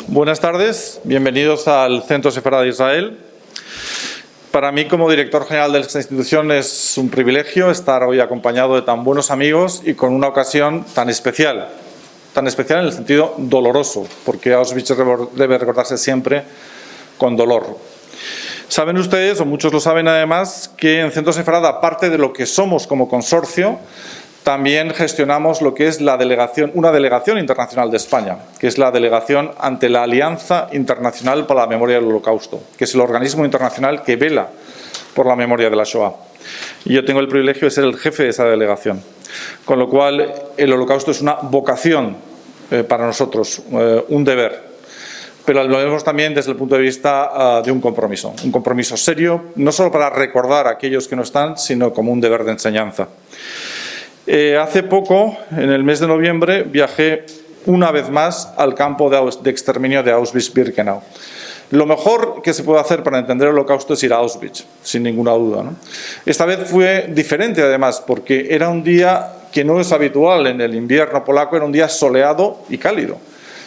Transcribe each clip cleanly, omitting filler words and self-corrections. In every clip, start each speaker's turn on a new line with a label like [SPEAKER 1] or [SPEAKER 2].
[SPEAKER 1] Buenas tardes, bienvenidos al Centro Sefarad de Israel. Para mí, como director general de esta institución, es un privilegio estar hoy acompañado de tan buenos amigos y con una ocasión tan especial en el sentido doloroso, porque Auschwitz debe recordarse siempre con dolor. Saben ustedes, o muchos lo saben además, que en Centro Sefarad, aparte de lo que somos como consorcio, también gestionamos lo que es una delegación internacional de España, que es la delegación ante la Alianza Internacional para la Memoria del Holocausto, que es el organismo internacional que vela por la memoria de la Shoah. Y yo tengo el privilegio de ser el jefe de esa delegación, con lo cual el Holocausto es una vocación para nosotros, un deber, pero lo vemos también desde el punto de vista de un compromiso serio, no solo para recordar a aquellos que no están, sino como un deber de enseñanza. Hace poco, en el mes de noviembre, viajé una vez más al campo de exterminio de Auschwitz-Birkenau. Lo mejor que se puede hacer para entender el Holocausto es ir a Auschwitz, sin ninguna duda, ¿no? Esta vez fue diferente, además, porque era un día que no es habitual en el invierno polaco, era un día soleado y cálido.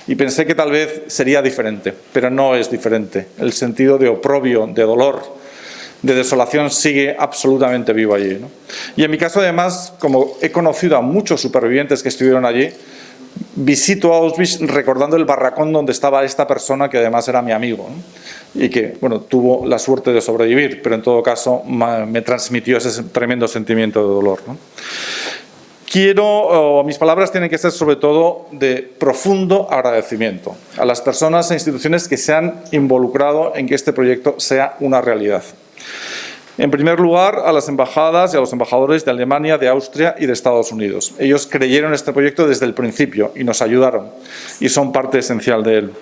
[SPEAKER 1] Y pensé que tal vez sería diferente, pero no es diferente. El sentido de oprobio, de dolor, de desolación sigue absolutamente vivo allí, ¿no? Y en mi caso, además, como he conocido a muchos supervivientes que estuvieron allí, visito Auschwitz recordando el barracón donde estaba esta persona que además era mi amigo, ¿no? Y que, bueno, tuvo la suerte de sobrevivir, pero en todo caso me transmitió ese tremendo sentimiento de dolor, ¿no? Mis palabras tienen que ser sobre todo de profundo agradecimiento a las personas e instituciones que se han involucrado en que este proyecto sea una realidad. En primer lugar, a las embajadas y a los embajadores de Alemania, de Austria y de Estados Unidos. Ellos creyeron en este proyecto desde el principio y nos ayudaron, y son parte esencial de él.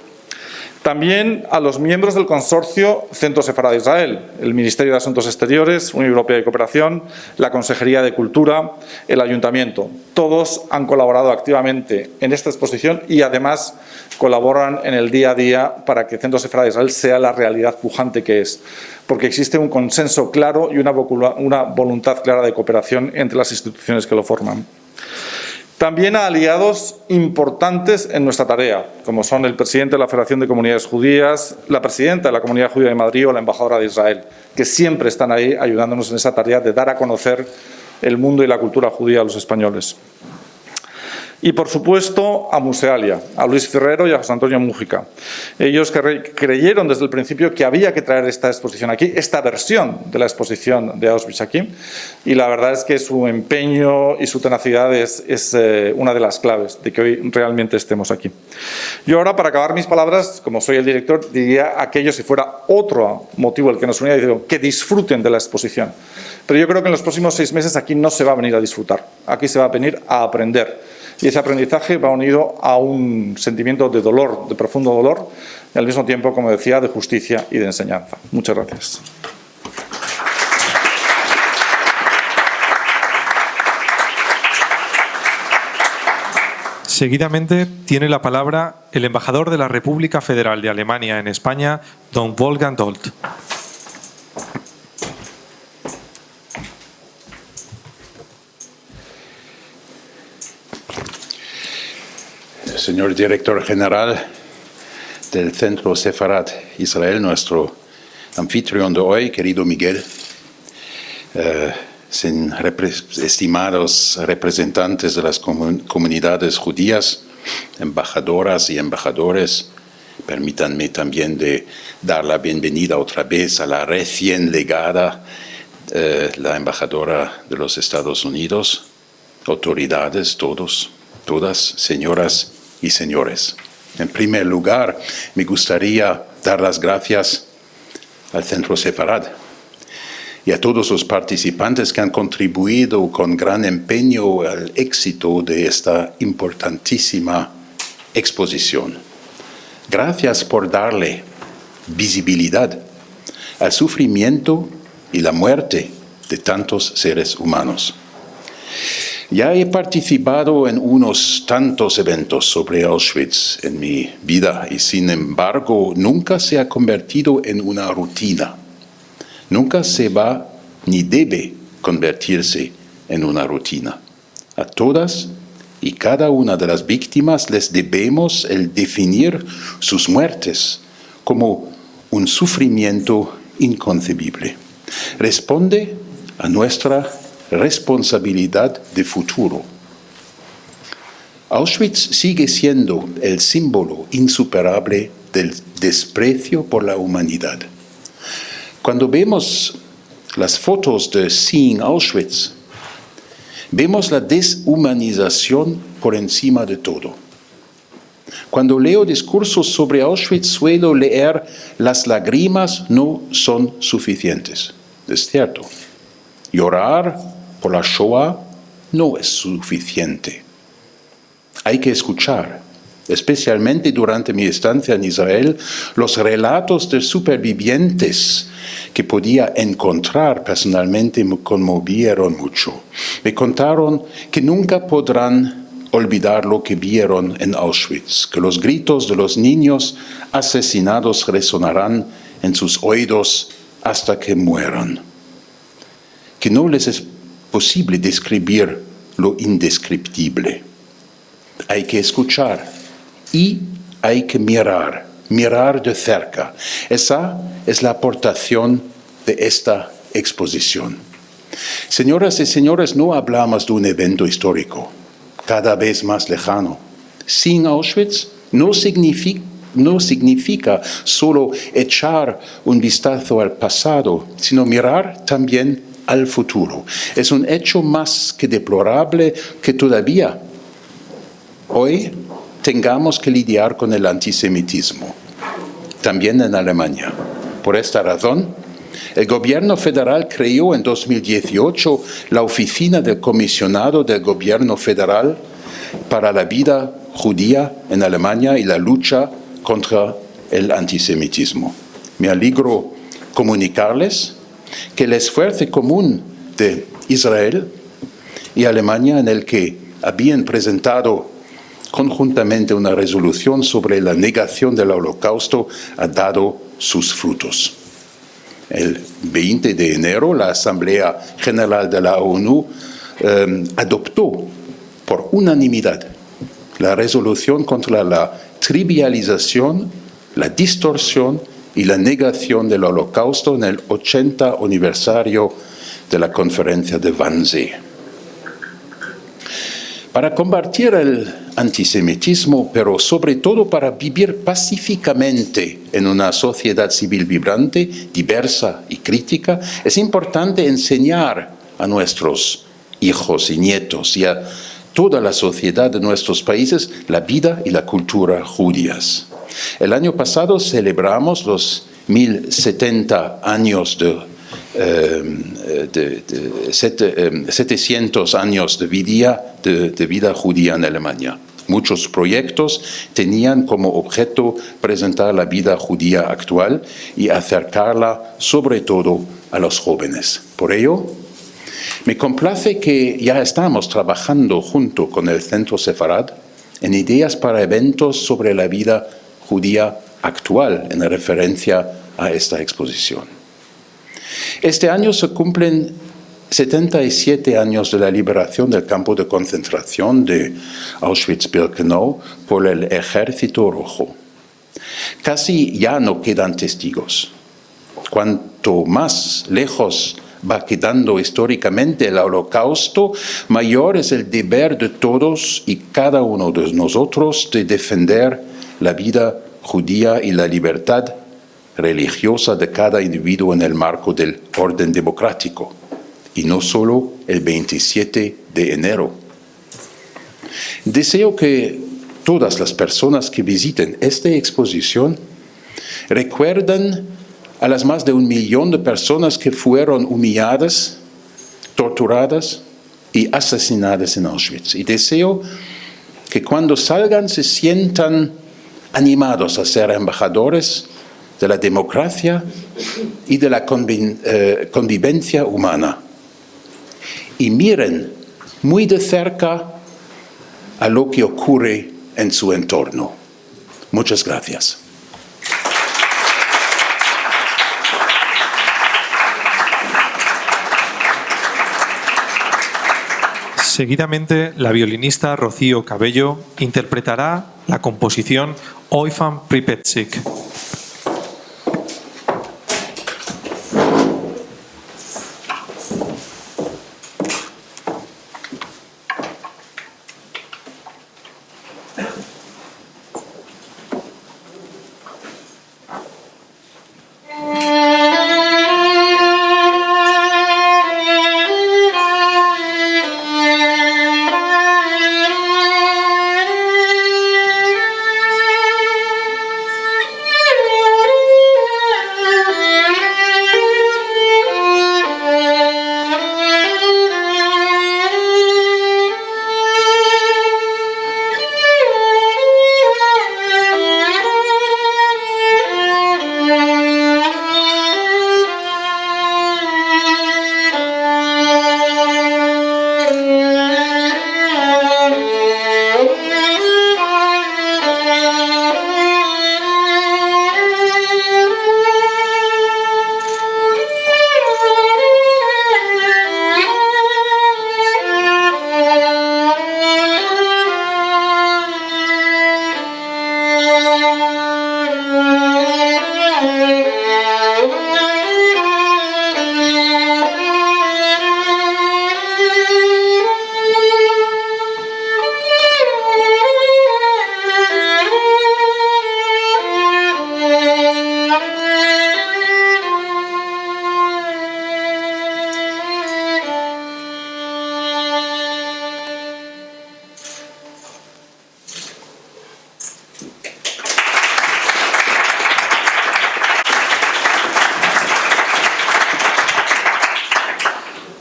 [SPEAKER 1] También a los miembros del consorcio Centro Sefarad de Israel, el Ministerio de Asuntos Exteriores, Unión Europea de Cooperación, la Consejería de Cultura, el Ayuntamiento. Todos han colaborado activamente en esta exposición y además colaboran en el día a día para que Centro Sefarad de Israel sea la realidad pujante que es, porque existe un consenso claro y una voluntad clara de cooperación entre las instituciones que lo forman. También a aliados importantes en nuestra tarea, como son el presidente de la Federación de Comunidades Judías, la presidenta de la Comunidad Judía de Madrid o la embajadora de Israel, que siempre están ahí ayudándonos en esa tarea de dar a conocer el mundo y la cultura judía a los españoles. Y, por supuesto, a Musealia, a Luis Ferrero y a José Antonio Mújica. Ellos creyeron desde el principio que había que traer esta exposición aquí, esta versión de la exposición de Auschwitz aquí, y la verdad es que su empeño y su tenacidad es una de las claves de que hoy realmente estemos aquí. Yo ahora, para acabar mis palabras, como soy el director, diría a aquellos, si fuera otro motivo el que nos unía, digo, que disfruten de la exposición. Pero yo creo que en los próximos 6 meses aquí no se va a venir a disfrutar, aquí se va a venir a aprender. Y ese aprendizaje va unido a un sentimiento de dolor, de profundo dolor, y al mismo tiempo, como decía, de justicia y de enseñanza. Muchas gracias.
[SPEAKER 2] Seguidamente tiene la palabra el embajador de la República Federal de Alemania en España, don Wolfgang Dold.
[SPEAKER 3] Señor director general del Centro Sefarad Israel, nuestro anfitrión de hoy, querido Miguel, estimados representantes de las comunidades judías, embajadoras y embajadores, permítanme también de dar la bienvenida otra vez a la recién legada, la embajadora de los Estados Unidos, autoridades, todas, señoras y señores. En primer lugar, me gustaría dar las gracias al Centro Sefarad y a todos los participantes que han contribuido con gran empeño al éxito de esta importantísima exposición. Gracias por darle visibilidad al sufrimiento y la muerte de tantos seres humanos. Ya he participado en unos tantos eventos sobre Auschwitz en mi vida y, sin embargo, nunca se ha convertido en una rutina. Nunca se va ni debe convertirse en una rutina. A todas y cada una de las víctimas les debemos el definir sus muertes como un sufrimiento inconcebible. Responde a nuestra responsabilidad de futuro. Auschwitz sigue siendo el símbolo insuperable del desprecio por la humanidad. Cuando vemos las fotos de Seeing Auschwitz, vemos la deshumanización por encima de todo. Cuando leo discursos sobre Auschwitz suelo leer las lágrimas no son suficientes. Es cierto. Llorar por la Shoah no es suficiente. Hay que escuchar, especialmente durante mi estancia en Israel, los relatos de supervivientes que podía encontrar personalmente me conmovieron mucho. Me contaron que nunca podrán olvidar lo que vieron en Auschwitz, que los gritos de los niños asesinados resonarán en sus oídos hasta que mueran, que no les es posible describir lo indescriptible. Hay que escuchar y hay que mirar de cerca. Esa es la aportación de esta exposición. Señoras y señores, no hablamos de un evento histórico cada vez más lejano. Sin Auschwitz no significa solo echar un vistazo al pasado, sino mirar también al futuro. Es un hecho más que deplorable que todavía hoy tengamos que lidiar con el antisemitismo, también en Alemania. Por esta razón, el gobierno federal creó en 2018 la Oficina del Comisionado del Gobierno Federal para la Vida Judía en Alemania y la lucha contra el antisemitismo. Me alegro comunicarles que el esfuerzo común de Israel y Alemania, en el que habían presentado conjuntamente una resolución sobre la negación del Holocausto, ha dado sus frutos. El 20 de enero, la Asamblea General de la ONU adoptó por unanimidad la resolución contra la trivialización, la distorsión y la negación del Holocausto en el 80 aniversario de la Conferencia de Wannsee. Para combatir el antisemitismo, pero sobre todo para vivir pacíficamente en una sociedad civil vibrante, diversa y crítica, es importante enseñar a nuestros hijos y nietos y a toda la sociedad de nuestros países la vida y la cultura judías. El año pasado celebramos los 1070 años 700 años de vida judía en Alemania. Muchos proyectos tenían como objeto presentar la vida judía actual y acercarla sobre todo a los jóvenes. Por ello, me complace que ya estamos trabajando junto con el Centro Sefarad en ideas para eventos sobre la vida judía actual en referencia a esta exposición. Este año se cumplen 77 años de la liberación del campo de concentración de Auschwitz-Birkenau por el Ejército Rojo. Casi ya no quedan testigos. Cuanto más lejos va quedando históricamente el Holocausto, mayor es el deber de todos y cada uno de nosotros de defender la vida judía y la libertad religiosa de cada individuo en el marco del orden democrático, y no solo el 27 de enero. Deseo que todas las personas que visiten esta exposición recuerden a las más de 1 millón de personas que fueron humilladas, torturadas y asesinadas en Auschwitz. Y deseo que cuando salgan se sientan animados a ser embajadores de la democracia y de la convivencia humana. Y miren muy de cerca a lo que ocurre en su entorno. Muchas gracias.
[SPEAKER 2] Seguidamente, la violinista Rocío Cabello interpretará la composición Oifam Pripetsik.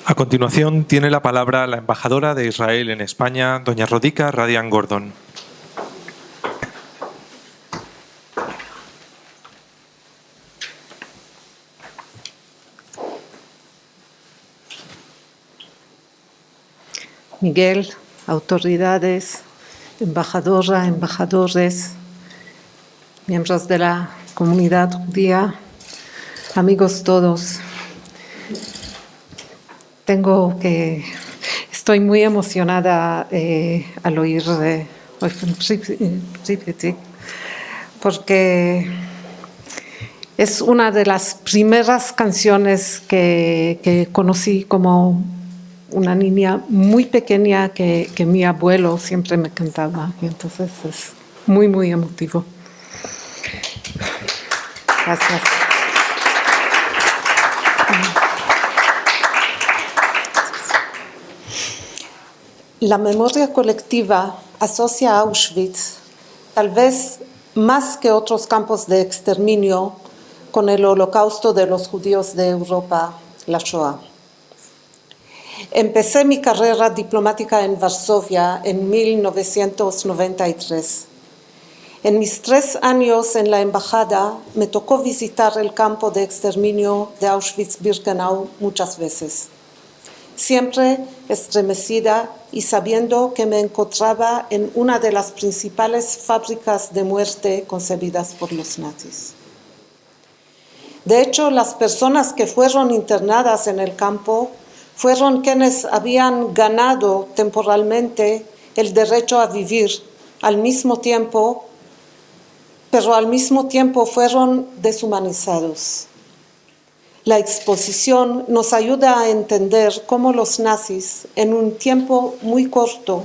[SPEAKER 2] A continuación, tiene la palabra la embajadora de Israel en España, doña Rodica Radian Gordon.
[SPEAKER 4] Miguel, autoridades, embajadora, embajadores, miembros de la comunidad judía, amigos todos. Estoy muy emocionada al oír de Pripetsik, porque es una de las primeras canciones que conocí como una niña muy pequeña que mi abuelo siempre me cantaba, y entonces es muy, muy emotivo. Gracias. La memoria colectiva asocia a Auschwitz, tal vez más que otros campos de exterminio, con el holocausto de los judíos de Europa, la Shoah. Empecé mi carrera diplomática en Varsovia en 1993. En mis 3 años en la embajada me tocó visitar el campo de exterminio de Auschwitz-Birkenau muchas veces, siempre estremecida y sabiendo que me encontraba en una de las principales fábricas de muerte concebidas por los nazis. De hecho, las personas que fueron internadas en el campo fueron quienes habían ganado temporalmente el derecho a vivir pero al mismo tiempo fueron deshumanizados. La exposición nos ayuda a entender cómo los nazis, en un tiempo muy corto,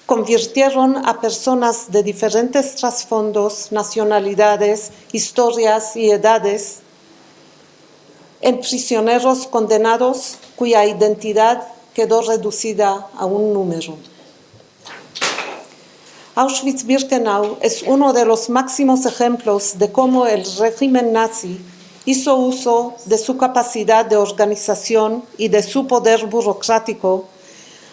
[SPEAKER 4] convirtieron a personas de diferentes trasfondos, nacionalidades, historias y edades en prisioneros condenados cuya identidad quedó reducida a un número. Auschwitz-Birkenau es uno de los máximos ejemplos de cómo el régimen nazi hizo uso de su capacidad de organización y de su poder burocrático,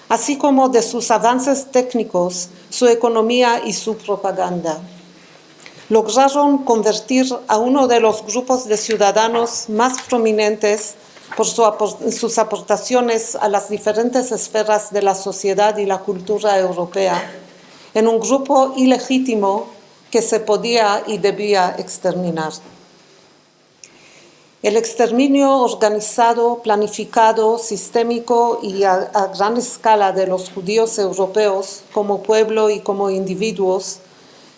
[SPEAKER 4] así como de sus avances técnicos, su economía y su propaganda. Lograron convertir a uno de los grupos de ciudadanos más prominentes por sus aportaciones a las diferentes esferas de la sociedad y la cultura europea en un grupo ilegítimo que se podía y debía exterminar. El exterminio organizado, planificado, sistémico y a gran escala de los judíos europeos como pueblo y como individuos,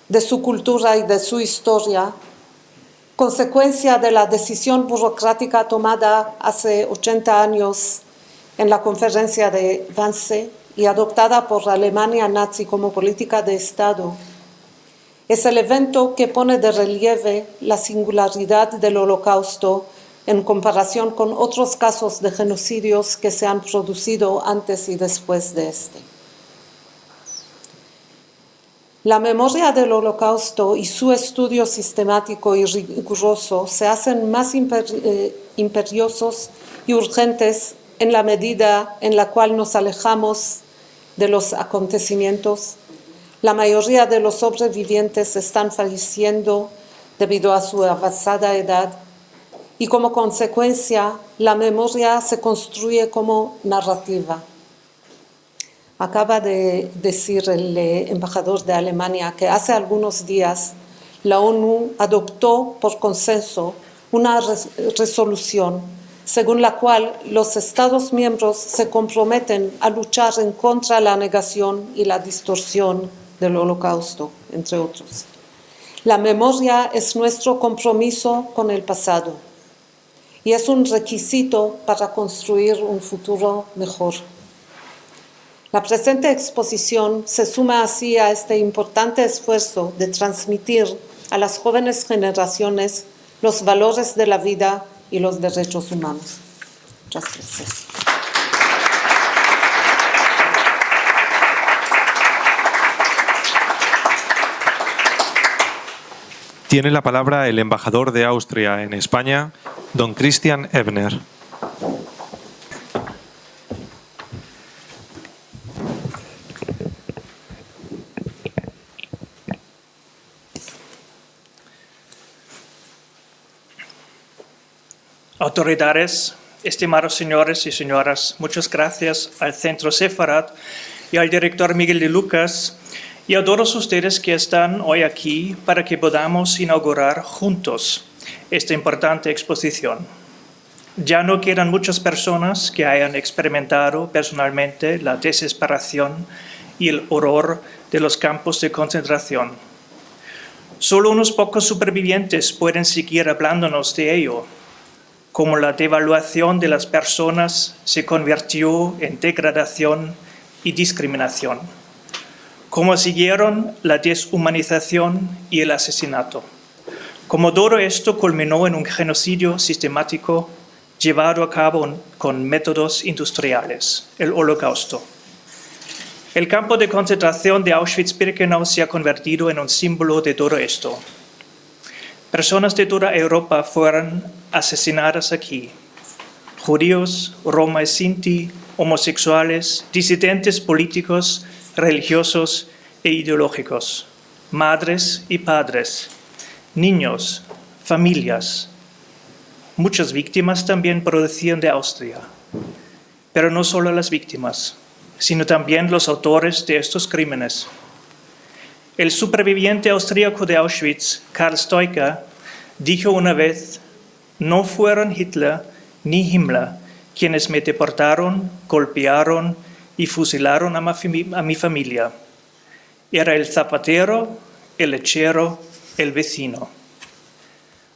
[SPEAKER 4] de su cultura y de su historia, consecuencia de la decisión burocrática tomada hace 80 años en la conferencia de Wannsee y adoptada por Alemania nazi como política de Estado, es el evento que pone de relieve la singularidad del Holocausto en comparación con otros casos de genocidios que se han producido antes y después de este. La memoria del Holocausto y su estudio sistemático y riguroso se hacen más imperiosos y urgentes en la medida en la cual nos alejamos de los acontecimientos. La mayoría de los sobrevivientes están falleciendo debido a su avanzada edad y como consecuencia la memoria se construye como narrativa. Acaba de decir el embajador de Alemania que hace algunos días la ONU adoptó por consenso una resolución según la cual los Estados miembros se comprometen a luchar en contra de la negación y la distorsión del Holocausto, entre otros. La memoria es nuestro compromiso con el pasado y es un requisito para construir un futuro mejor. La presente exposición se suma así a este importante esfuerzo de transmitir a las jóvenes generaciones los valores de la vida y los derechos humanos. Muchas gracias.
[SPEAKER 2] Tiene la palabra el embajador de Austria en España, don Christian Ebner.
[SPEAKER 5] Autoridades, estimados señores y señoras, muchas gracias al Centro Sefarad y al director Miguel de Lucas y a todos ustedes que están hoy aquí para que podamos inaugurar juntos esta importante exposición. Ya no quedan muchas personas que hayan experimentado personalmente la desesperación y el horror de los campos de concentración. Solo unos pocos supervivientes pueden seguir hablándonos de ello, como la devaluación de las personas se convirtió en degradación y discriminación, cómo siguieron la deshumanización y el asesinato, cómo todo esto culminó en un genocidio sistemático llevado a cabo con métodos industriales, el Holocausto. El campo de concentración de Auschwitz-Birkenau se ha convertido en un símbolo de todo esto. Personas de toda Europa fueron asesinadas aquí. Judíos, Roma y Sinti, homosexuales, disidentes políticos, religiosos e ideológicos, madres y padres, niños, familias. Muchas víctimas también procedían de Austria, pero no solo las víctimas, sino también los autores de estos crímenes. El superviviente austríaco de Auschwitz, Karl Stoica, dijo una vez: no fueron Hitler ni Himmler quienes me deportaron, golpearon y fusilaron a mi familia. Era el zapatero, el lechero, el vecino.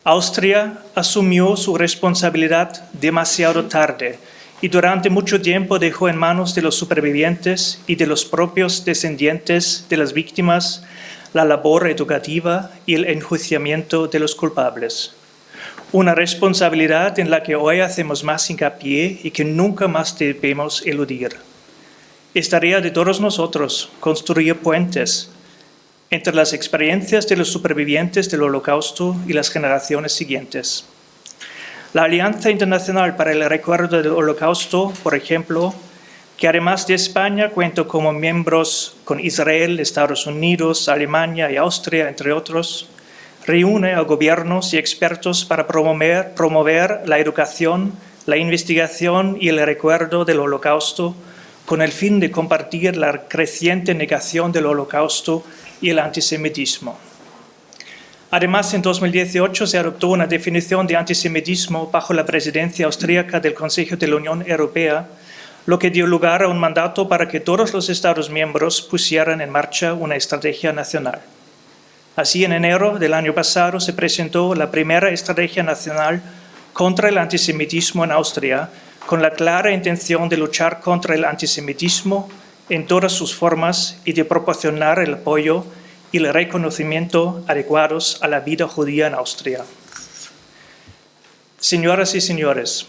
[SPEAKER 5] Austria asumió su responsabilidad demasiado tarde y durante mucho tiempo dejó en manos de los supervivientes y de los propios descendientes de las víctimas la labor educativa y el enjuiciamiento de los culpables. Una responsabilidad en la que hoy hacemos más hincapié y que nunca más debemos eludir. Es tarea de todos nosotros construir puentes entre las experiencias de los supervivientes del Holocausto y las generaciones siguientes. La Alianza Internacional para el Recuerdo del Holocausto, por ejemplo, que además de España cuenta como miembros con Israel, Estados Unidos, Alemania y Austria, entre otros, reúne a gobiernos y expertos para promover la educación, la investigación y el recuerdo del Holocausto con el fin de combatir la creciente negación del Holocausto y el antisemitismo. Además, en 2018 se adoptó una definición de antisemitismo bajo la presidencia austríaca del Consejo de la Unión Europea, lo que dio lugar a un mandato para que todos los Estados miembros pusieran en marcha una estrategia nacional. Así, en enero del año pasado se presentó la primera estrategia nacional contra el antisemitismo en Austria, con la clara intención de luchar contra el antisemitismo en todas sus formas y de proporcionar el apoyo y el reconocimiento adecuados a la vida judía en Austria. Señoras y señores,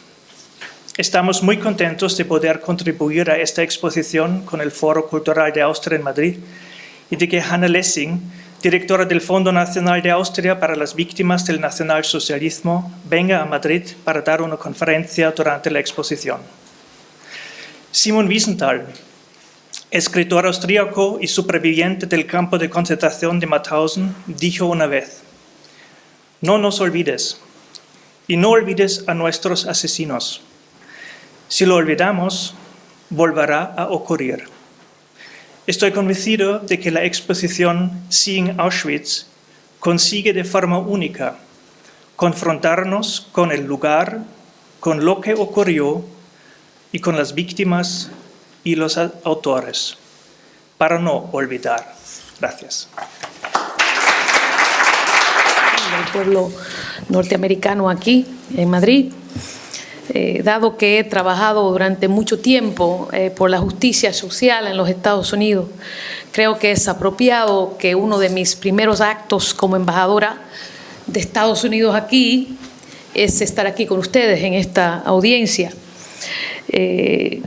[SPEAKER 5] estamos muy contentos de poder contribuir a esta exposición con el Foro Cultural de Austria en Madrid y de que Hanna Lessing, directora del Fondo Nacional de Austria para las Víctimas del Nacionalsocialismo, venga a Madrid para dar una conferencia durante la exposición. Simon Wiesenthal, escritor austríaco y superviviente del campo de concentración de Mauthausen, dijo una vez: «No nos olvides, y no olvides a nuestros asesinos. Si lo olvidamos, volverá a ocurrir». Estoy convencido de que la exposición Seeing Auschwitz consigue de forma única confrontarnos con el lugar, con lo que ocurrió y con las víctimas y los autores, para no olvidar. Gracias.
[SPEAKER 6] El pueblo norteamericano aquí en Madrid, dado que he trabajado durante mucho tiempo por la justicia social en los Estados Unidos, creo que es apropiado que uno de mis primeros actos como embajadora de Estados Unidos aquí es estar aquí con ustedes en esta audiencia.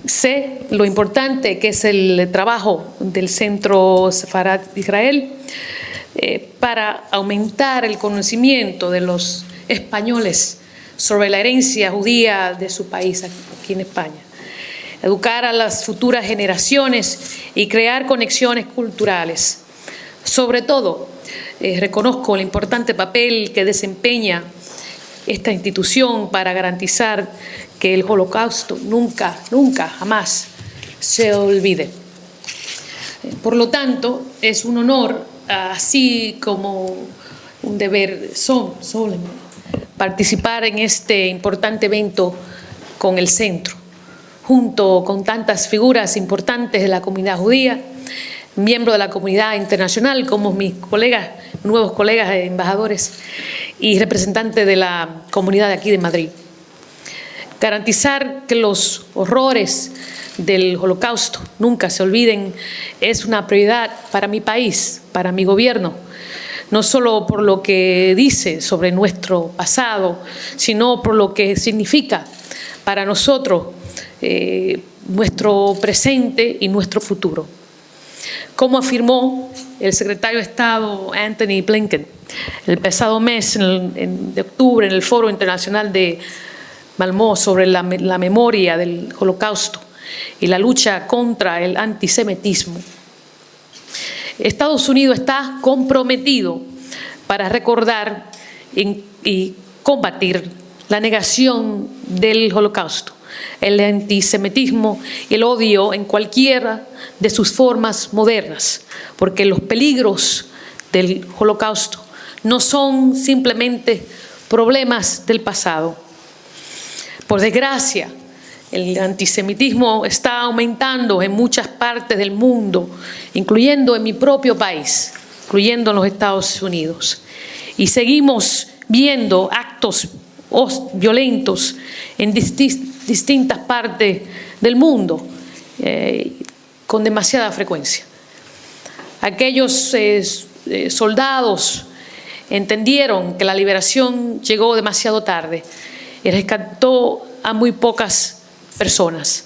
[SPEAKER 6] Sé lo importante que es el trabajo del Centro Sefarad Israel para aumentar el conocimiento de los españoles sobre la herencia judía de su país aquí en España, educar a las futuras generaciones y crear conexiones culturales. Sobre todo, reconozco el importante papel que desempeña esta institución para garantizar que el Holocausto nunca, jamás se olvide. Por lo tanto, es un honor, así como un deber solemne, participar en este importante evento con el centro, junto con tantas figuras importantes de la comunidad judía, miembros de la comunidad internacional como mis colegas, nuevos colegas embajadores y representantes de la comunidad de aquí de Madrid. Garantizar que los horrores del Holocausto nunca se olviden es una prioridad para mi país, para mi gobierno, no solo por lo que dice sobre nuestro pasado, sino por lo que significa para nosotros nuestro presente y nuestro futuro. Como afirmó el secretario de Estado Anthony Blinken el pasado mes de octubre en el Foro Internacional de Malmö sobre la memoria del Holocausto y la lucha contra el antisemitismo, Estados Unidos está comprometido para recordar y combatir la negación del Holocausto, el antisemitismo y el odio en cualquiera de sus formas modernas, porque los peligros del Holocausto no son simplemente problemas del pasado. Por desgracia, el antisemitismo está aumentando en muchas partes del mundo, incluyendo en mi propio país, incluyendo en los Estados Unidos. Y seguimos viendo actos violentos en distintas partes del mundo con demasiada frecuencia. Aquellos soldados entendieron que la liberación llegó demasiado tarde y rescató a muy pocas personas.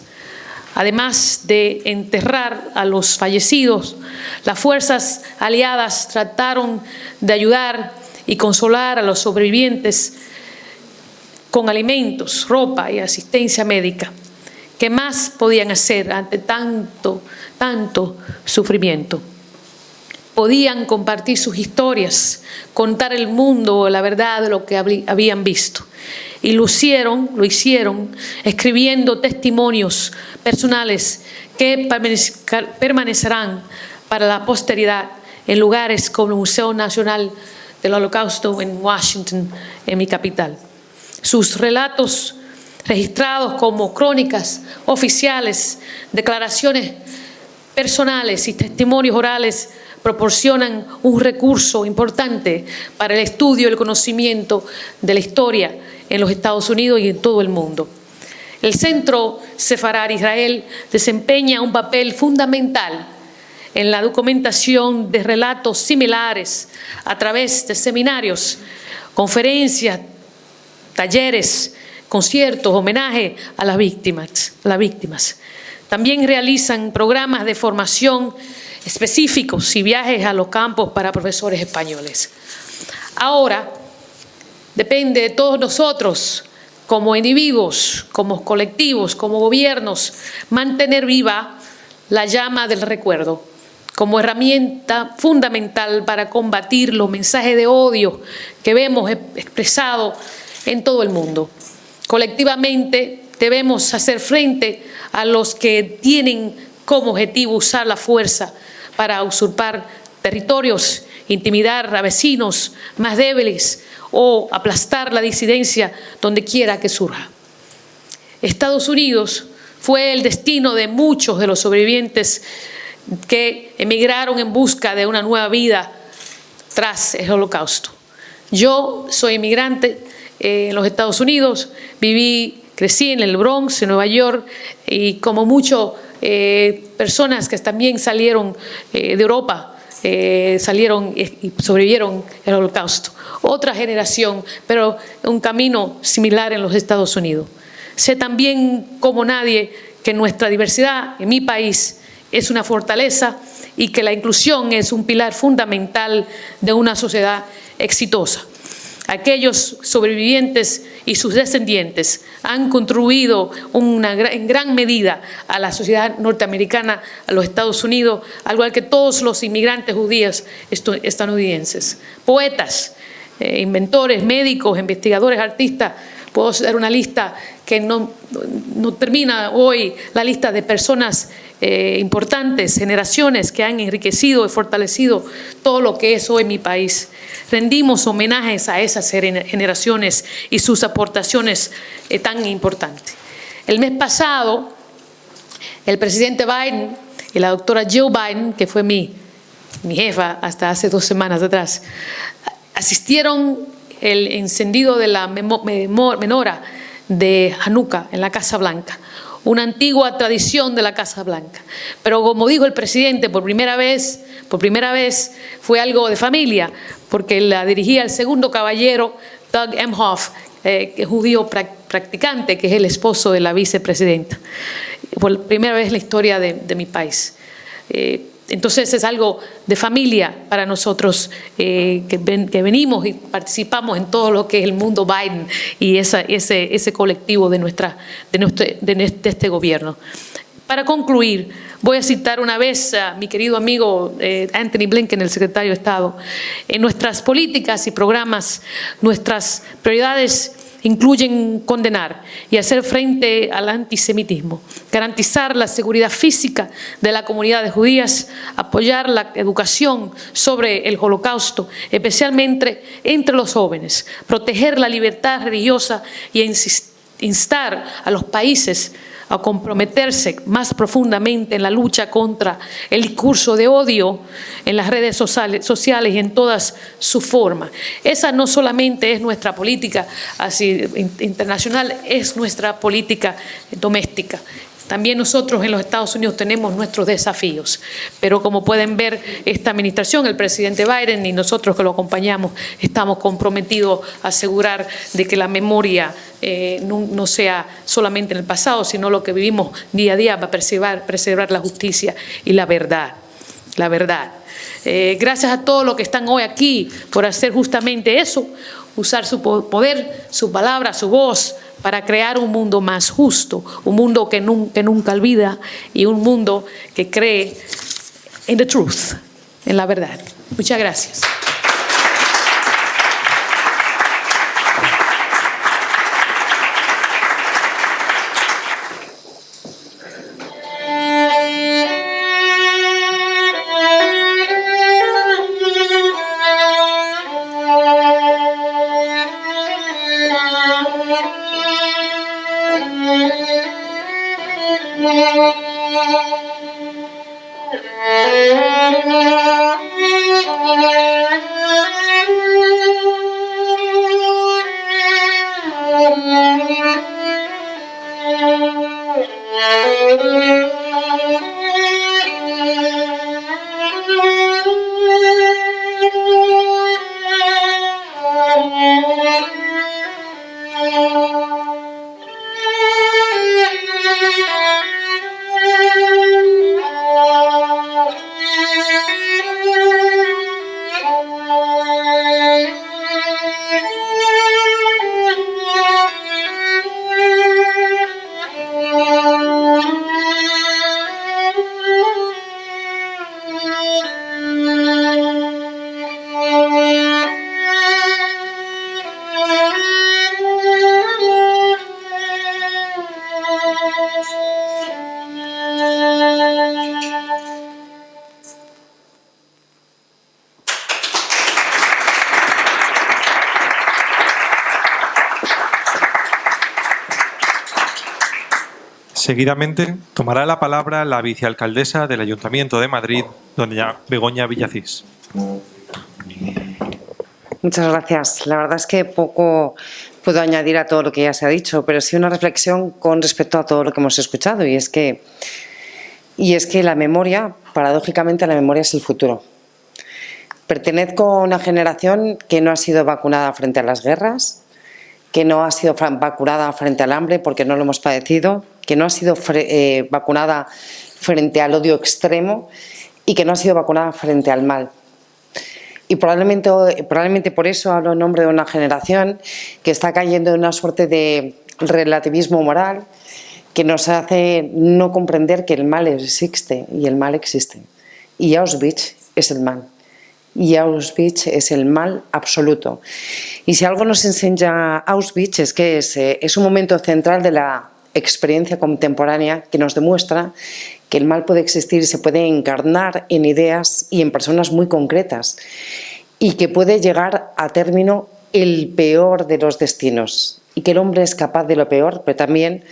[SPEAKER 6] Además de enterrar a los fallecidos, las fuerzas aliadas trataron de ayudar y consolar a los sobrevivientes con alimentos, ropa y asistencia médica. ¿Qué más podían hacer ante tanto sufrimiento? Podían compartir sus historias, contar al mundo la verdad de lo que habían visto. Y lo hicieron escribiendo testimonios personales que permanecerán para la posteridad en lugares como el Museo Nacional del Holocausto en Washington, en mi capital. Sus relatos, registrados como crónicas oficiales, declaraciones personales y testimonios orales, proporcionan un recurso importante para el estudio y el conocimiento de la historia en los Estados Unidos y en todo el mundo. El Centro Sefarad Israel desempeña un papel fundamental en la documentación de relatos similares a través de seminarios, conferencias, talleres, conciertos, homenaje a las víctimas. También realizan programas de formación específicos y viajes a los campos para profesores españoles. Ahora, depende de todos nosotros, como individuos, como colectivos, como gobiernos, mantener viva la llama del recuerdo como herramienta fundamental para combatir los mensajes de odio que vemos expresados en todo el mundo. Colectivamente debemos hacer frente a los que tienen como objetivo usar la fuerza para usurpar territorios, intimidar a vecinos más débiles o aplastar la disidencia donde quiera que surja. Estados Unidos fue el destino de muchos de los sobrevivientes que emigraron en busca de una nueva vida tras el Holocausto. Yo soy inmigrante en los Estados Unidos, crecí en el Bronx, en Nueva York, y como muchas personas que también salieron de Europa, salieron y sobrevivieron el Holocausto. Otra generación, pero un camino similar en los Estados Unidos. Sé también como nadie que nuestra diversidad en mi país es una fortaleza y que la inclusión es un pilar fundamental de una sociedad exitosa. Aquellos sobrevivientes y sus descendientes han contribuido en gran medida a la sociedad norteamericana, a los Estados Unidos, al igual que todos los inmigrantes judíos estadounidenses. Poetas, inventores, médicos, investigadores, artistas. Puedo dar una lista que no termina hoy, la lista de personas importantes, generaciones que han enriquecido y fortalecido todo lo que es hoy mi país. Rendimos homenajes a esas generaciones y sus aportaciones tan importantes. El mes pasado, el presidente Biden y la doctora Jill Biden, que fue mi jefa hasta hace 2 semanas atrás, asistieron el encendido de la menora de Hanukkah en la Casa Blanca, una antigua tradición de la Casa Blanca. Pero como dijo el presidente, por primera vez fue algo de familia, porque la dirigía el segundo caballero, Doug Emhoff, judío practicante, que es el esposo de la vicepresidenta. Por primera vez en la historia de mi país. Entonces es algo de familia para nosotros que venimos y participamos en todo lo que es el mundo Biden y ese colectivo de este gobierno. Para concluir, voy a citar una vez a mi querido amigo Anthony Blinken, el secretario de Estado. En nuestras políticas y programas, nuestras prioridades incluyen condenar y hacer frente al antisemitismo, garantizar la seguridad física de las comunidades judías, apoyar la educación sobre el Holocausto, especialmente entre los jóvenes, proteger la libertad religiosa y instar a los países a comprometerse más profundamente en la lucha contra el discurso de odio en las redes sociales y en todas sus formas. Esa no solamente es nuestra política internacional, es nuestra política doméstica. También nosotros en los Estados Unidos tenemos nuestros desafíos, pero como pueden ver, esta administración, el presidente Biden y nosotros que lo acompañamos, estamos comprometidos a asegurar de que la memoria no sea solamente en el pasado, sino lo que vivimos día a día para preservar la justicia y la verdad. La verdad. Gracias a todos los que están hoy aquí por hacer justamente eso, usar su poder, su palabra, su voz, para crear un mundo más justo, un mundo que nunca olvida y un mundo que cree en the truth, en la verdad. Muchas gracias.
[SPEAKER 2] Seguidamente tomará la palabra la vicealcaldesa del Ayuntamiento de Madrid, doña Begoña Villacís.
[SPEAKER 7] Muchas gracias. La verdad es que poco puedo añadir a todo lo que ya se ha dicho, pero sí una reflexión con respecto a todo lo que hemos escuchado, y es que la memoria, paradójicamente, la memoria es el futuro. Pertenezco a una generación que no ha sido vacunada frente a las guerras, que no ha sido vacunada frente al hambre porque no lo hemos padecido, que no ha sido vacunada frente al odio extremo y que no ha sido vacunada frente al mal. Y probablemente por eso hablo en nombre de una generación que está cayendo en una suerte de relativismo moral que nos hace no comprender que el mal existe, y el mal existe. Y Auschwitz es el mal. Y Auschwitz es el mal absoluto. Y si algo nos enseña Auschwitz es que es un momento central de la experiencia contemporánea que nos demuestra que el mal puede existir y se puede encarnar en ideas y en personas muy concretas, y que puede llegar a término el peor de los destinos, y que el hombre es capaz de lo peor, pero también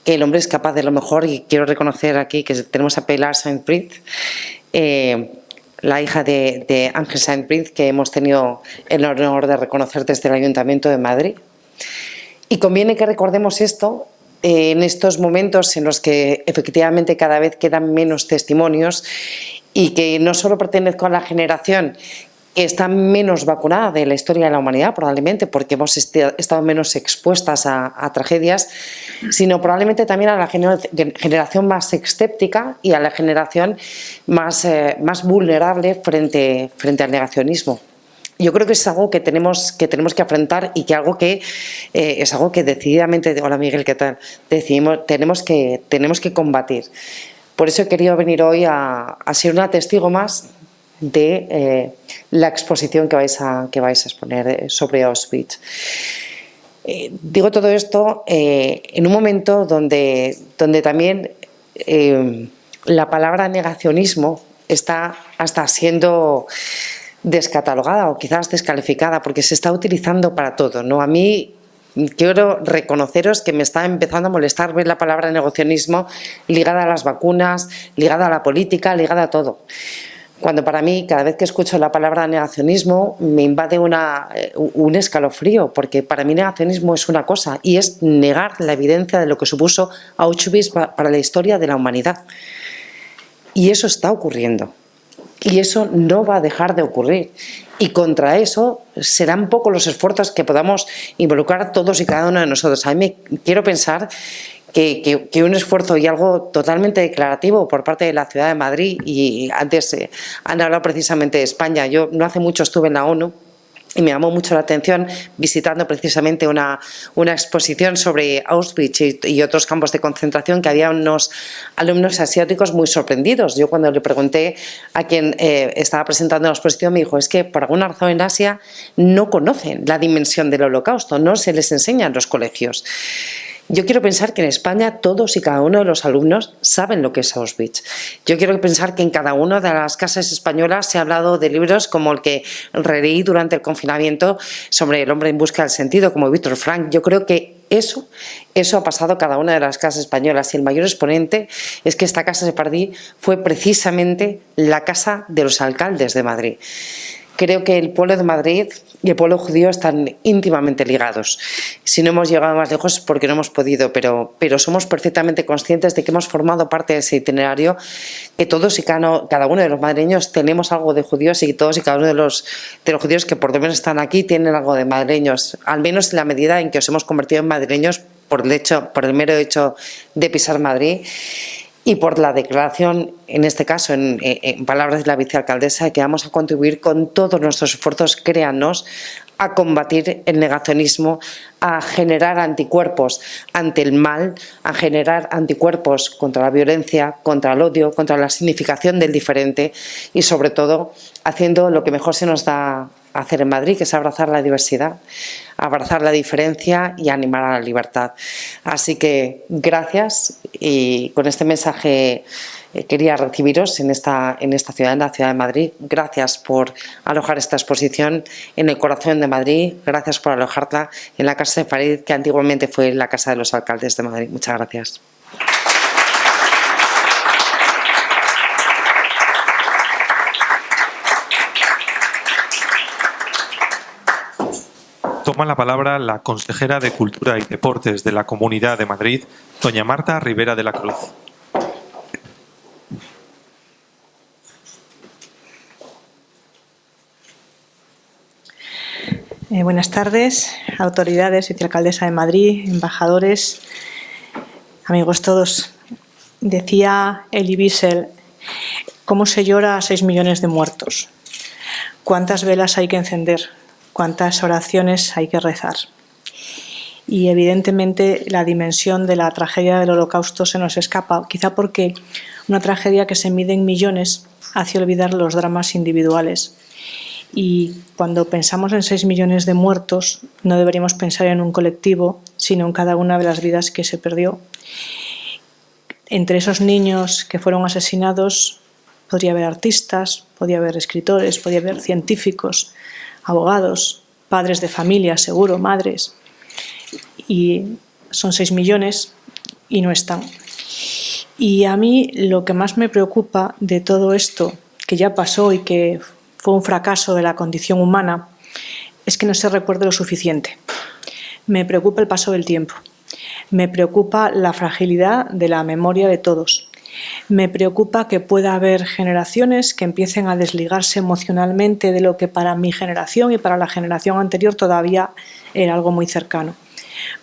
[SPEAKER 7] que el hombre es capaz de lo mejor. Y quiero reconocer aquí que tenemos a Pilar Saint-Prix, la hija de Ángel Saint-Prix, que hemos tenido el honor de reconocer desde el Ayuntamiento de Madrid. Y conviene que recordemos esto en estos momentos en los que efectivamente cada vez quedan menos testimonios, y que no solo pertenezco a la generación que está menos vacunada de la historia de la humanidad, probablemente porque hemos estado menos expuestas a tragedias, sino probablemente también a la generación más escéptica y a la generación más vulnerable frente al negacionismo. Yo creo que es algo que tenemos que afrontar, y que es algo que decididamente, hola Miguel, ¿qué tal?, tenemos que combatir. Por eso he querido venir hoy a ser una testigo más de la exposición que vais a exponer sobre Auschwitz. Digo todo esto en un momento donde también la palabra negacionismo está hasta siendo descatalogada o quizás descalificada, porque se está utilizando para todo, ¿no? A mí quiero reconoceros que me está empezando a molestar ver la palabra negacionismo ligada a las vacunas, ligada a la política, ligada a todo. Cuando para mí, cada vez que escucho la palabra negacionismo, me invade un escalofrío, porque para mí negacionismo es una cosa, y es negar la evidencia de lo que supuso Auschwitz para la historia de la humanidad. Y eso está ocurriendo. Y eso no va a dejar de ocurrir. Y contra eso serán pocos los esfuerzos que podamos involucrar todos y cada uno de nosotros. A mí quiero pensar que un esfuerzo y algo totalmente declarativo por parte de la Ciudad de Madrid, y antes han hablado precisamente de España. Yo no hace mucho estuve en la ONU, y me llamó mucho la atención visitando precisamente una exposición sobre Auschwitz y otros campos de concentración, que había unos alumnos asiáticos muy sorprendidos. Yo cuando le pregunté a quien estaba presentando la exposición, me dijo, es que por alguna razón en Asia no conocen la dimensión del Holocausto, no se les enseña en los colegios. Yo quiero pensar que en España todos y cada uno de los alumnos saben lo que es Auschwitz. Yo quiero pensar que en cada una de las casas españolas se ha hablado de libros como el que releí durante el confinamiento sobre el hombre en busca del sentido, como Víctor Frank. Yo creo que eso ha pasado a cada una de las casas españolas, y el mayor exponente es que esta casa sefardí fue precisamente la casa de los alcaldes de Madrid. Creo que el pueblo de Madrid y el pueblo judío están íntimamente ligados. Si no hemos llegado más lejos es porque no hemos podido, pero somos perfectamente conscientes de que hemos formado parte de ese itinerario, que todos y cada uno de los madrileños tenemos algo de judíos, y todos y cada uno de los judíos que por lo menos están aquí tienen algo de madrileños, al menos en la medida en que os hemos convertido en madrileños por el mero hecho de pisar Madrid. Y por la declaración, en este caso, en palabras de la vicealcaldesa, de que vamos a contribuir con todos nuestros esfuerzos, créannos, a combatir el negacionismo, a generar anticuerpos ante el mal, a generar anticuerpos contra la violencia, contra el odio, contra la significación del diferente, y sobre todo haciendo lo que mejor se nos da hacer en Madrid, que es abrazar la diversidad, abrazar la diferencia y animar a la libertad. Así que gracias, y con este mensaje quería recibiros en esta ciudad, en la ciudad de Madrid. Gracias por alojar esta exposición en el corazón de Madrid, gracias por alojarla en la Casa Sefardí, que antiguamente fue la Casa de los Alcaldes de Madrid. Muchas gracias.
[SPEAKER 2] Toma la palabra la consejera de Cultura y Deportes de la Comunidad de Madrid, doña Marta Rivera de la Cruz.
[SPEAKER 8] Buenas tardes, autoridades, vicealcaldesa de Madrid, embajadores, amigos todos. Decía Elie Wiesel, ¿cómo se llora a 6 millones de muertos? ¿Cuántas velas hay que encender? ¿Cuántas oraciones hay que rezar? Y evidentemente la dimensión de la tragedia del Holocausto se nos escapa, quizá porque una tragedia que se mide en millones hace olvidar los dramas individuales. Y cuando pensamos en 6 millones de muertos, no deberíamos pensar en un colectivo, sino en cada una de las vidas que se perdió. Entre esos niños que fueron asesinados podría haber artistas, podría haber escritores, podría haber científicos, abogados, padres de familia, seguro, madres. Y son 6 millones y no están. Y a mí lo que más me preocupa de todo esto, que ya pasó y que fue un fracaso de la condición humana, es que no se recuerde lo suficiente. Me preocupa el paso del tiempo. Me preocupa la fragilidad de la memoria de todos. Me preocupa que pueda haber generaciones que empiecen a desligarse emocionalmente de lo que para mi generación y para la generación anterior todavía era algo muy cercano.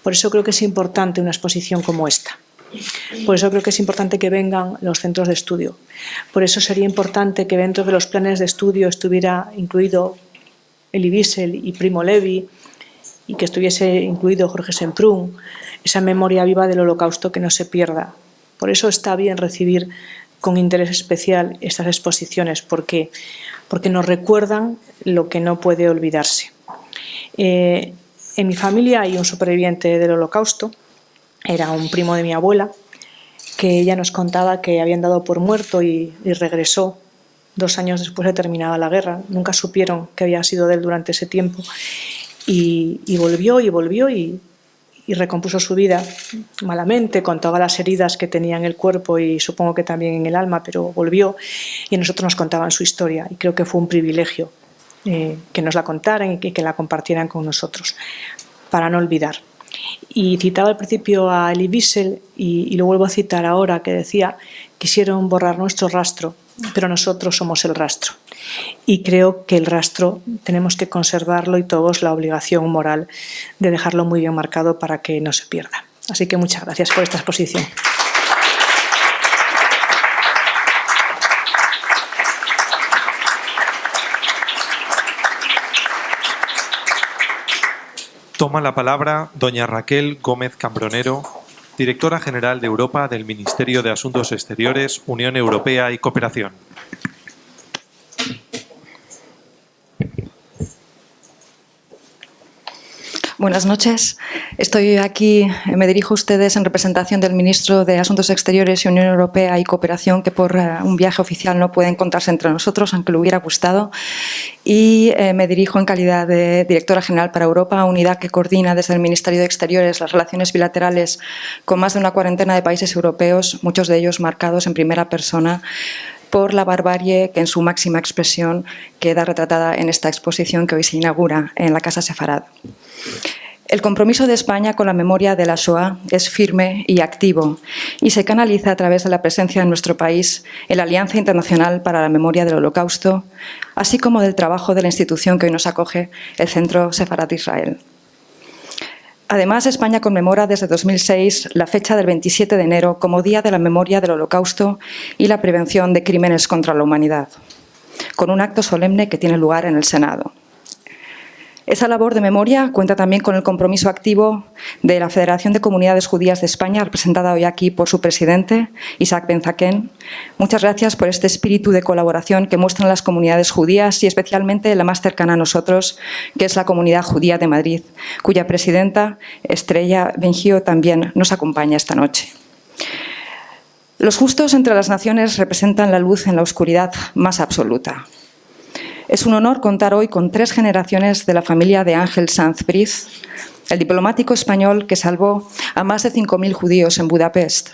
[SPEAKER 8] Por eso creo que es importante una exposición como esta. Por eso creo que es importante que vengan los centros de estudio. Por eso sería importante que dentro de los planes de estudio estuviera incluido Elie Wiesel y Primo Levi, y que estuviese incluido Jorge Semprún, esa memoria viva del Holocausto que no se pierda. Por eso está bien recibir con interés especial estas exposiciones, porque nos recuerdan lo que no puede olvidarse. En mi familia hay un superviviente del Holocausto, era un primo de mi abuela, que ella nos contaba que habían dado por muerto y regresó 2 años después de terminada la guerra. Nunca supieron que había sido de él durante ese tiempo, y volvió y recompuso su vida malamente, con todas las heridas que tenía en el cuerpo y supongo que también en el alma, pero volvió, y a nosotros nos contaban su historia, y creo que fue un privilegio que nos la contaran y que la compartieran con nosotros, para no olvidar. Y citaba al principio a Elie Wiesel y lo vuelvo a citar ahora, que decía: quisieron borrar nuestro rastro, pero nosotros somos el rastro. Y creo que el rastro tenemos que conservarlo, y todos la obligación moral de dejarlo muy bien marcado para que no se pierda. Así que muchas gracias por esta exposición.
[SPEAKER 2] Toma la palabra doña Raquel Gómez Cambronero, directora general de Europa del Ministerio de Asuntos Exteriores, Unión Europea y Cooperación.
[SPEAKER 9] Buenas noches. Estoy aquí, me dirijo a ustedes en representación del Ministro de Asuntos Exteriores y Unión Europea y Cooperación, que por un viaje oficial no puede encontrarse entre nosotros, aunque le hubiera gustado. Y me dirijo en calidad de Directora General para Europa, unidad que coordina desde el Ministerio de Exteriores las relaciones bilaterales con más de una cuarentena de países europeos, muchos de ellos marcados en primera persona por la barbarie que en su máxima expresión queda retratada en esta exposición que hoy se inaugura en la Casa Sefarad. El compromiso de España con la memoria de la Shoah es firme y activo y se canaliza a través de la presencia en nuestro país en la Alianza Internacional para la Memoria del Holocausto, así como del trabajo de la institución que hoy nos acoge, el Centro Sefarad Israel. Además, España conmemora desde 2006 la fecha del 27 de enero como Día de la Memoria del Holocausto y la Prevención de Crímenes contra la Humanidad, con un acto solemne que tiene lugar en el Senado. Esa labor de memoria cuenta también con el compromiso activo de la Federación de Comunidades Judías de España, representada hoy aquí por su presidente, Isaac Ben-Zaken. Muchas gracias por este espíritu de colaboración que muestran las comunidades judías y especialmente la más cercana a nosotros, que es la Comunidad Judía de Madrid, cuya presidenta, Estrella Benjio, también nos acompaña esta noche. Los justos entre las naciones representan la luz en la oscuridad más absoluta. Es un honor contar hoy con 3 generaciones de la familia de Ángel Sanz Briz, el diplomático español que salvó a más de 5.000 judíos en Budapest,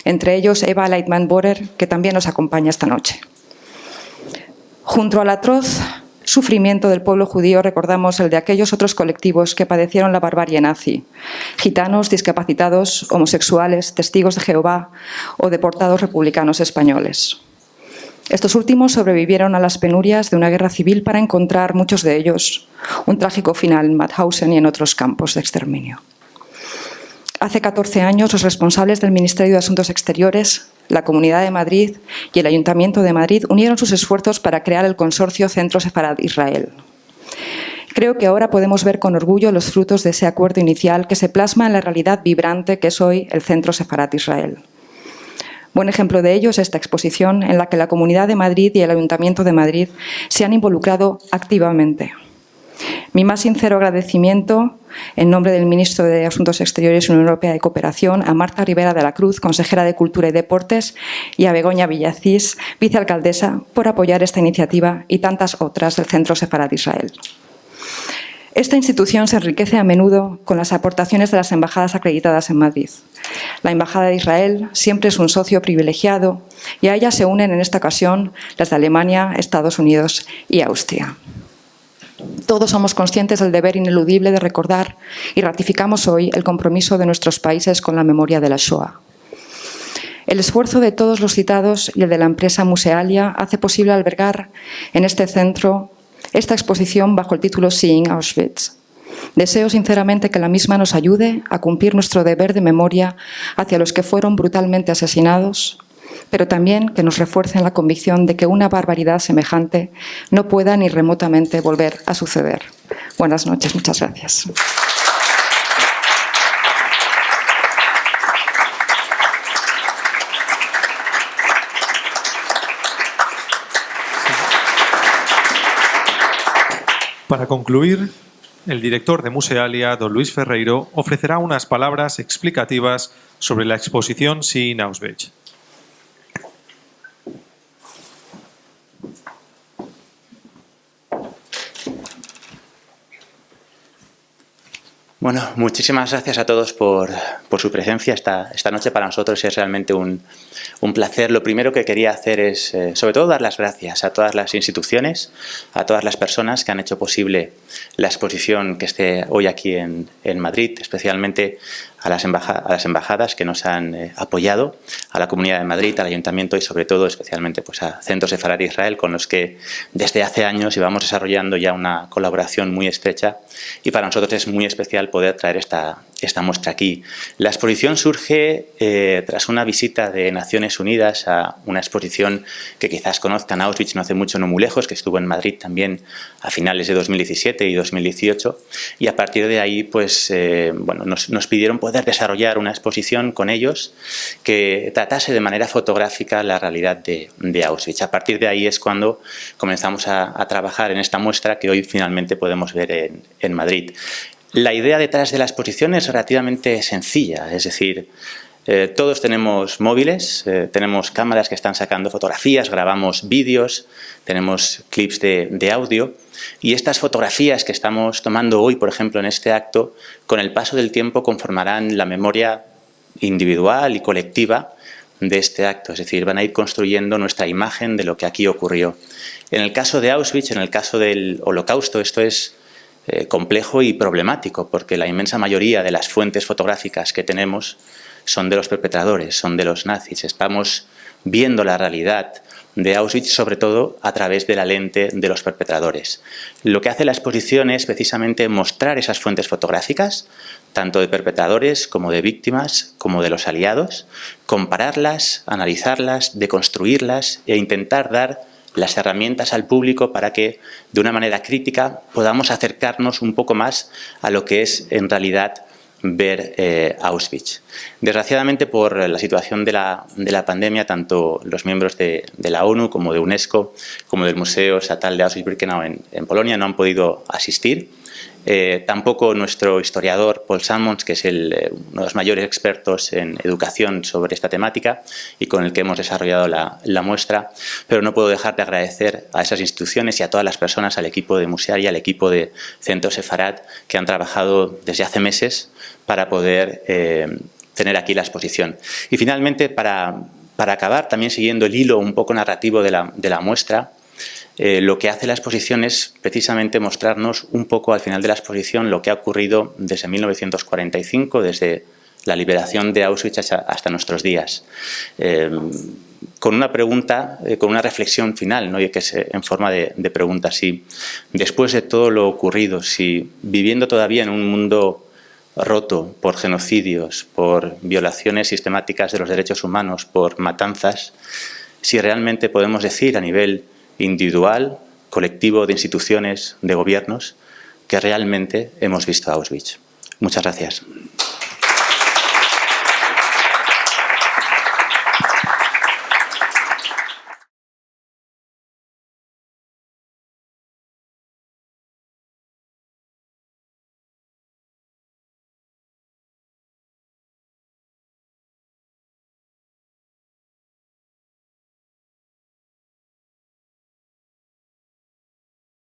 [SPEAKER 9] entre ellos Eva Leitman-Borer, que también nos acompaña esta noche. Junto al atroz sufrimiento del pueblo judío recordamos el de aquellos otros colectivos que padecieron la barbarie nazi: gitanos, discapacitados, homosexuales, testigos de Jehová o deportados republicanos españoles. Estos últimos sobrevivieron a las penurias de una guerra civil para encontrar, muchos de ellos, un trágico final en Mauthausen y en otros campos de exterminio. Hace 14 años, los responsables del Ministerio de Asuntos Exteriores, la Comunidad de Madrid y el Ayuntamiento de Madrid unieron sus esfuerzos para crear el consorcio Centro Sefarad Israel. Creo que ahora podemos ver con orgullo los frutos de ese acuerdo inicial que se plasma en la realidad vibrante que es hoy el Centro Sefarad Israel. Buen ejemplo de ello es esta exposición en la que la Comunidad de Madrid y el Ayuntamiento de Madrid se han involucrado activamente. Mi más sincero agradecimiento, en nombre del Ministro de Asuntos Exteriores y Unión Europea y Cooperación, a Marta Rivera de la Cruz, consejera de Cultura y Deportes, y a Begoña Villacís, vicealcaldesa, por apoyar esta iniciativa y tantas otras del Centro Sefarad Israel. Esta institución se enriquece a menudo con las aportaciones de las embajadas acreditadas en Madrid. La Embajada de Israel siempre es un socio privilegiado y a ella se unen en esta ocasión las de Alemania, Estados Unidos y Austria. Todos somos conscientes del deber ineludible de recordar y ratificamos hoy el compromiso de nuestros países con la memoria de la Shoah. El esfuerzo de todos los citados y el de la empresa Musealia hace posible albergar en este centro esta exposición bajo el título Seeing Auschwitz. Deseo sinceramente que la misma nos ayude a cumplir nuestro deber de memoria hacia los que fueron brutalmente asesinados, pero también que nos refuercen la convicción de que una barbaridad semejante no pueda ni remotamente volver a suceder. Buenas noches, muchas gracias.
[SPEAKER 2] Para concluir, el director de Musealia, don Luis Ferreiro, ofrecerá unas palabras explicativas sobre la exposición Seeing Auschwitz.
[SPEAKER 10] Bueno, muchísimas gracias a todos por su presencia esta noche. Para nosotros es realmente un placer. Lo primero que quería hacer es, sobre todo, dar las gracias a todas las instituciones, a todas las personas que han hecho posible la exposición que esté hoy aquí en Madrid, especialmente a las embajadas que nos han apoyado, a la Comunidad de Madrid, al Ayuntamiento y sobre todo, especialmente, pues a Centro Sefarad Israel, con los que desde hace años llevamos desarrollando ya una colaboración muy estrecha y para nosotros es muy especial poder traer esta muestra aquí. La exposición surge tras una visita de Naciones Unidas a una exposición que quizás conozcan, Auschwitz, no hace mucho, no muy lejos, que estuvo en Madrid también a finales de 2017 y 2018 y a partir de ahí pues, bueno, nos pidieron poder desarrollar una exposición con ellos que tratase de manera fotográfica la realidad de Auschwitz. A partir de ahí es cuando comenzamos a trabajar en esta muestra que hoy finalmente podemos ver en Madrid. La idea detrás de la exposición es relativamente sencilla, es decir, todos tenemos móviles, tenemos cámaras que están sacando fotografías, grabamos vídeos, tenemos clips de audio y estas fotografías que estamos tomando hoy, por ejemplo, en este acto, con el paso del tiempo conformarán la memoria individual y colectiva de este acto, es decir, van a ir construyendo nuestra imagen de lo que aquí ocurrió. En el caso de Auschwitz, en el caso del Holocausto, esto es complejo y problemático porque la inmensa mayoría de las fuentes fotográficas que tenemos son de los perpetradores, son de los nazis. Estamos viendo la realidad de Auschwitz sobre todo a través de la lente de los perpetradores. Lo que hace la exposición es precisamente mostrar esas fuentes fotográficas, tanto de perpetradores como de víctimas, como de los aliados, compararlas, analizarlas, deconstruirlas e intentar dar las herramientas al público para que, de una manera crítica, podamos acercarnos un poco más a lo que es, en realidad, ver Auschwitz. Desgraciadamente, por la situación de la pandemia, tanto los miembros de la ONU como de UNESCO, como del Museo Estatal de Auschwitz-Birkenau en Polonia, no han podido asistir. Tampoco nuestro historiador Paul Salmons, que es uno de los mayores expertos en educación sobre esta temática y con el que hemos desarrollado la muestra, pero no puedo dejar de agradecer a esas instituciones y a todas las personas, al equipo de Musear y al equipo de Centro Sefarat, que han trabajado desde hace meses para poder tener aquí la exposición. Y finalmente, para acabar, también siguiendo el hilo un poco narrativo de la muestra, lo que hace la exposición es precisamente mostrarnos un poco al final de la exposición lo que ha ocurrido desde 1945, desde la liberación de Auschwitz hasta nuestros días. Con una pregunta, con una reflexión final, ¿no? Y que es en forma de pregunta, si después de todo lo ocurrido, si viviendo todavía en un mundo roto por genocidios, por violaciones sistemáticas de los derechos humanos, por matanzas, si realmente podemos decir a nivel individual, colectivo, de instituciones, de gobiernos, que realmente hemos visto Auschwitz. Muchas gracias.